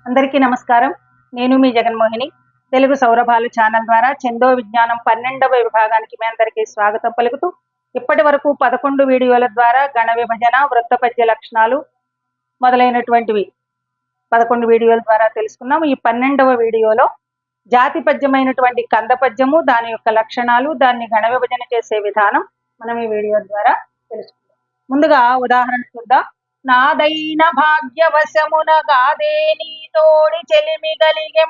అందరికీ నమస్కారం. నేను మీ జగన్మోహిని. తెలుగు సౌరభాలు ఛానల్ ద్వారా చందో విజ్ఞానం 12వ విభాగానికి మీ అందరికీ స్వాగతం పలుకుతూ ఇప్పటి వరకు 11 వీడియోల ద్వారా గణ విభజన, వృత్త పద్య లక్షణాలు మొదలైనటువంటివి 11 వీడియోల ద్వారా తెలుసుకున్నాం. ఈ 12వ వీడియోలో జాతి పద్యమైనటువంటి కంద పద్యము, దాని యొక్క లక్షణాలు, దాన్ని గణ విభజన చేసే విధానం మనం ఈ వీడియో ద్వారా తెలుసుకుందాం. ముందుగా ఉదాహరణ చూద్దాం. నాదైన భాగ్యవశమున గాదే నీతోడి చెలిమి గలిగెం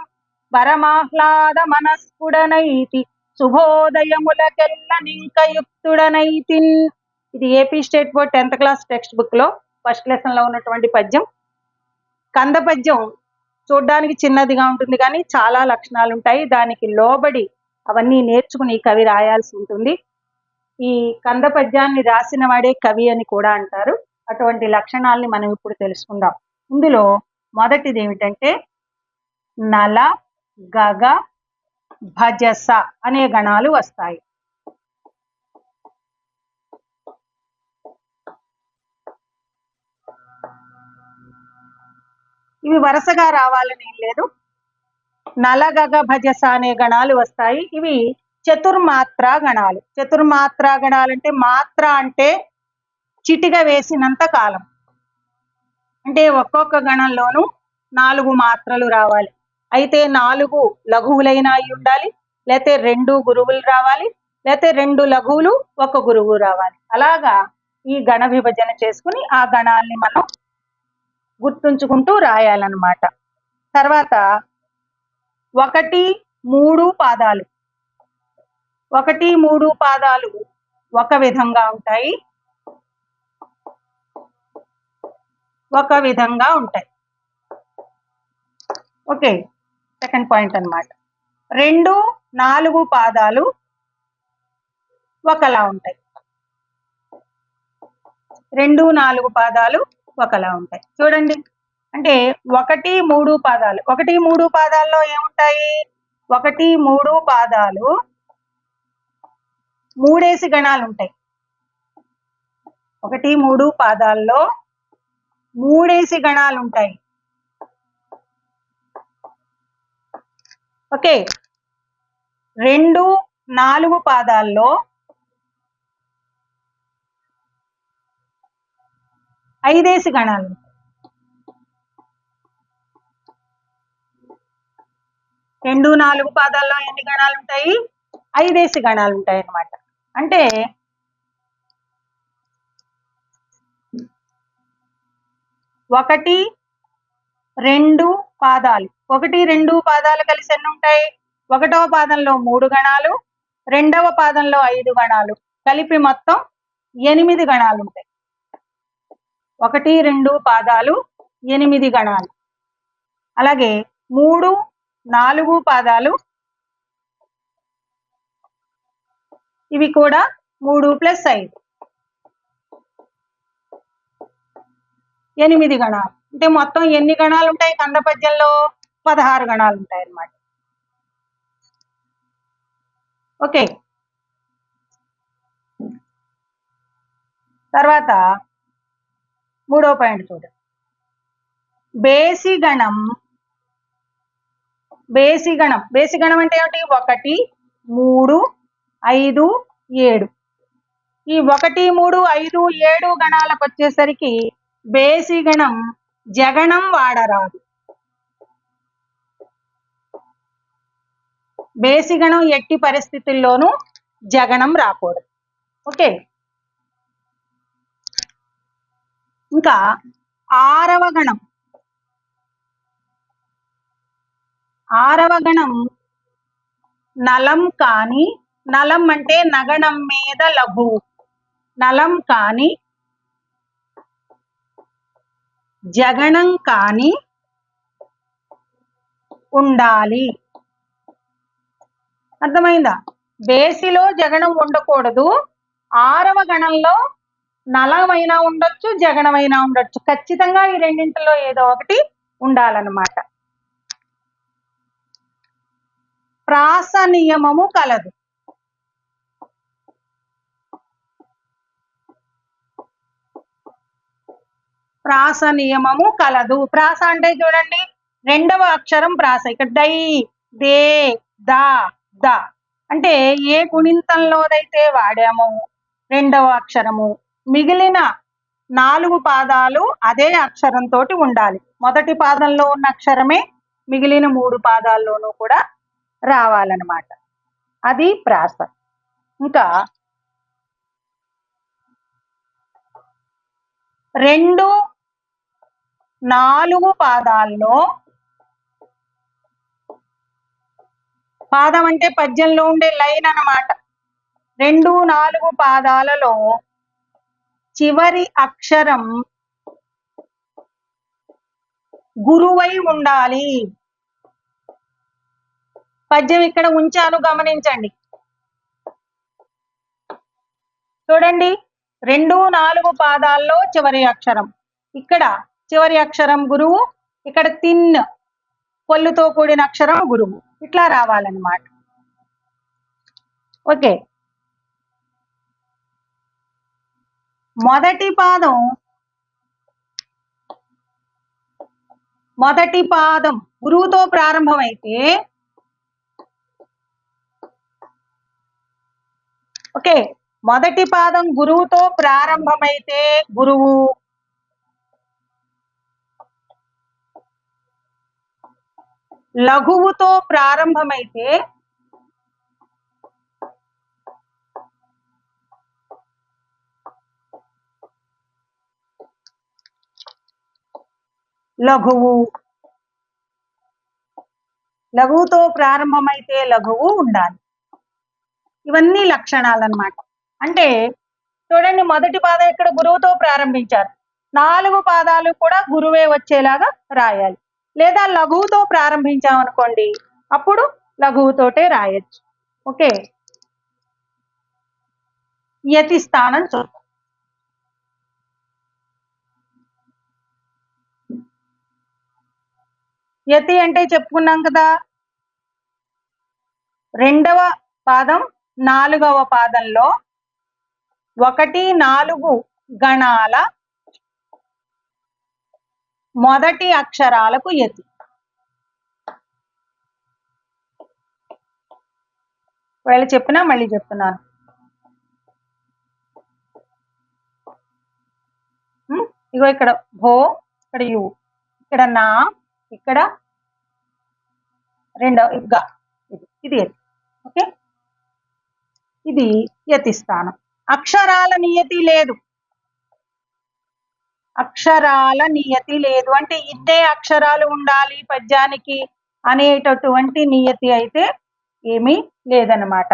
పరమాహ్లాద మనస్కుడనైతి శుభోదయములకెల్ల నింకయుక్తుడనైతి. ఇది AP state board 10th class text book లో ఫస్ట్ లెసన్ లో ఉన్నటువంటి పద్యం. కంద పద్యం చూడడానికి చిన్నదిగా ఉంటుంది కానీ చాలా లక్షణాలు ఉంటాయి. దానికి లోబడి అవన్నీ నేర్చుకుని కవి రాయాల్సి ఉంటుంది. ఈ కంద పద్యాన్ని రాసిన వాడే కవి అని కూడా అంటారు. అటువంటి లక్షణాలని మనం ఇప్పుడు తెలుసుకుందాం. ఇందులో మొదటిది ఏమిటంటే నల, గగ, భజస అనే గణాలు వస్తాయి. ఇవి వరుసగా రావాలని ఏం లేదు. నల, గగ, భజస అనే గణాలు వస్తాయి. ఇవి చతుర్మాత్ర గణాలు. చతుర్మాత్ర గణాలు అంటే మాత్ర అంటే చిటిక వేసినంత కాలం, అంటే ఒక్కొక్క గణంలోనూ 4 మాత్రలు రావాలి. అయితే 4 లఘువులైన అయి ఉండాలి, లేకపోతే 2 గురువులు రావాలి, లేకపోతే 2 లఘువులు 1 గురువు రావాలి. అలాగా ఈ గణ విభజన చేసుకుని ఆ గణాల్ని మనం గుర్తుంచుకుంటూ రాయాలన్నమాట. తర్వాత 1, 3 పాదాలు. 1, 3 పాదాలు ఒక విధంగా ఉంటాయి, ఒక విధంగా ఉంటాయి. ఓకే, సెకండ్ పాయింట్ అన్నమాట. 2, 4 పాదాలు ఒకలా ఉంటాయి. 2, 4 పాదాలు ఒకలా ఉంటాయి. చూడండి, అంటే 1, 3 పాదాలు. 1, 3 పాదాల్లో ఏముంటాయి? 1, 3 పాదాలు 3 గణాలు ఉంటాయి. 1, 3 పాదాల్లో 3 గణాలు ఉంటాయి. ఓకే, 2, 4 పాదాల్లో 5 గణాలు ఉంటాయి. 2, 4 పాదాల్లో ఎన్ని గణాలు ఉంటాయి? 5 గణాలు ఉంటాయి అన్నమాట. అంటే 1, 2 పాదాలు. 1, 2 పాదాలు కలిసి ఎన్ని ఉంటాయి? 1వ పాదంలో 3 గణాలు, 2వ పాదంలో 5 గణాలు, కలిపి మొత్తం 8 గణాలు ఉంటాయి. 1, 2 పాదాలు 8 గణాలు. అలాగే 3, 4 పాదాలు, ఇవి కూడా 3 + 5 8 గణాలు. అంటే మొత్తం ఎన్ని గణాలు ఉంటాయి కంద పద్యంలో? 16 గణాలు ఉంటాయి అన్నమాట. ఓకే, తర్వాత 3వ పాయింట్ చూడండి. బేసిగణం. బేసిగణం. బేసిగణం అంటే ఏమిటి? 1, 3, 5, 7. ఈ 1, 3, 5, 7 గణాలకు వచ్చేసరికి బేసిగణం జగణం వాడరాదు. బేసిగణం ఎట్టి పరిస్థితుల్లోనూ జగణం రాకూడదు. ఓకే, ఇంకా 6వ గణం. 6వ గణం నలం కాని, నలం అంటే నగణం మీద లఘువు, నలం కాని, జగణం కాని ఉండాలి. అర్థమైందా? బేసిలో జగణం ఉండకూడదు. 6వ గణంలో నలమైనా ఉండొచ్చు, జగణమైనా ఉండొచ్చు. ఖచ్చితంగా ఈ రెండింటిలో ఏదో ఒకటి ఉండాలన్నమాట. ప్రాస నియమము కలదు. ప్రాస నియమము కలదు. ప్రాస అంటే చూడండి, రెండవ అక్షరం ప్రాస. ఇక్కడ దై, దే, దా, ద అంటే ఏ గుణింతంలోదైతే వాడామో రెండవ అక్షరము, మిగిలిన 4 పాదాలు అదే అక్షరంతో ఉండాలి. మొదటి పాదంలో ఉన్న అక్షరమే మిగిలిన 3 పాదాల్లోనూ కూడా రావాలన్నమాట. అది ప్రాస. ఇంకా 2, 4 పాదాల్లో, పాదం అంటే పద్యంలో ఉండే లైన్ అన్నమాట. 2, 4 పాదాలలో చివరి అక్షరం గురువై ఉండాలి. పద్యం ఇక్కడ ఉంచాను, గమనించండి. చూడండి, 2, 4 పాదాల్లో చివరి అక్షరం, ఇక్కడ చివరి అక్షరం గురువు, ఇక్కడ తిన్ పొల్లుతో కూడిన అక్షరం గురువు, ఇట్లా రావాలన్నమాట. ఓకే, మొదటి పాదం గురువుతో ప్రారంభమైతే, ఓకే, మొదటి పాదం గురువుతో ప్రారంభమైతే గురువు, లఘువుతో ప్రారంభమైతే లఘువు, లఘువుతో ప్రారంభమైతే లఘువు ఉండాలి. ఇవన్నీ లక్షణాలు అన్నమాట. అంటే చూడండి, మొదటి పాదం ఇక్కడ గురువుతో ప్రారంభించారు, 4 పాదాలు కూడా గురువే వచ్చేలాగా రాయాలి. లేదా లఘువుతో ప్రారంభించామనుకోండి, అప్పుడు లఘువుతోటే రాయొచ్చు. ఓకే, యతి స్థానం చూద్దాం. యతి అంటే చెప్పుకున్నాం కదా, రెండవ పాదం 4వ పాదంలో 1, 4 గణాల మొదటి అక్షరాలకు యతి. ఒకవేళ చెప్పినా మళ్ళీ చెప్తున్నాను. ఇగో ఇక్కడ భో, ఇక్కడ యు, ఇక్కడ నా, ఇక్కడ రెండవ గ, ఇది యతి. ఓకే, ఇది యతి స్థానం. అక్షరాల నియతి లేదు. అక్షరాల నియతి లేదు అంటే ఇద్దే అక్షరాలు ఉండాలి పద్యానికి అనేటటువంటి నియతి అయితే ఏమీ లేదన్నమాట.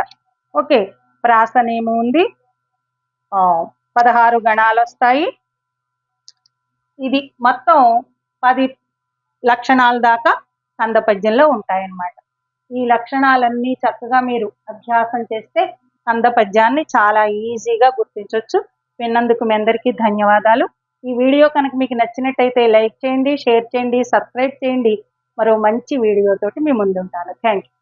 ఓకే, ప్రాసనేమో ఉంది, 16 గణాలు వస్తాయి. ఇది మొత్తం 10 లక్షణాల దాకా కంద పద్యంలో ఉంటాయన్నమాట. ఈ లక్షణాలన్నీ చక్కగా మీరు అభ్యాసం చేస్తే కంద పద్యాన్ని చాలా ఈజీగా గుర్తించవచ్చు. విన్నందుకు మీ అందరికీ ధన్యవాదాలు. ఈ వీడియో కనుక మీకు నచ్చినట్టయితే లైక్ చేయండి, షేర్ చేయండి, సబ్స్క్రైబ్ చేయండి. మరో మంచి వీడియోతోటి మీ ముందుంటాను. Thank you.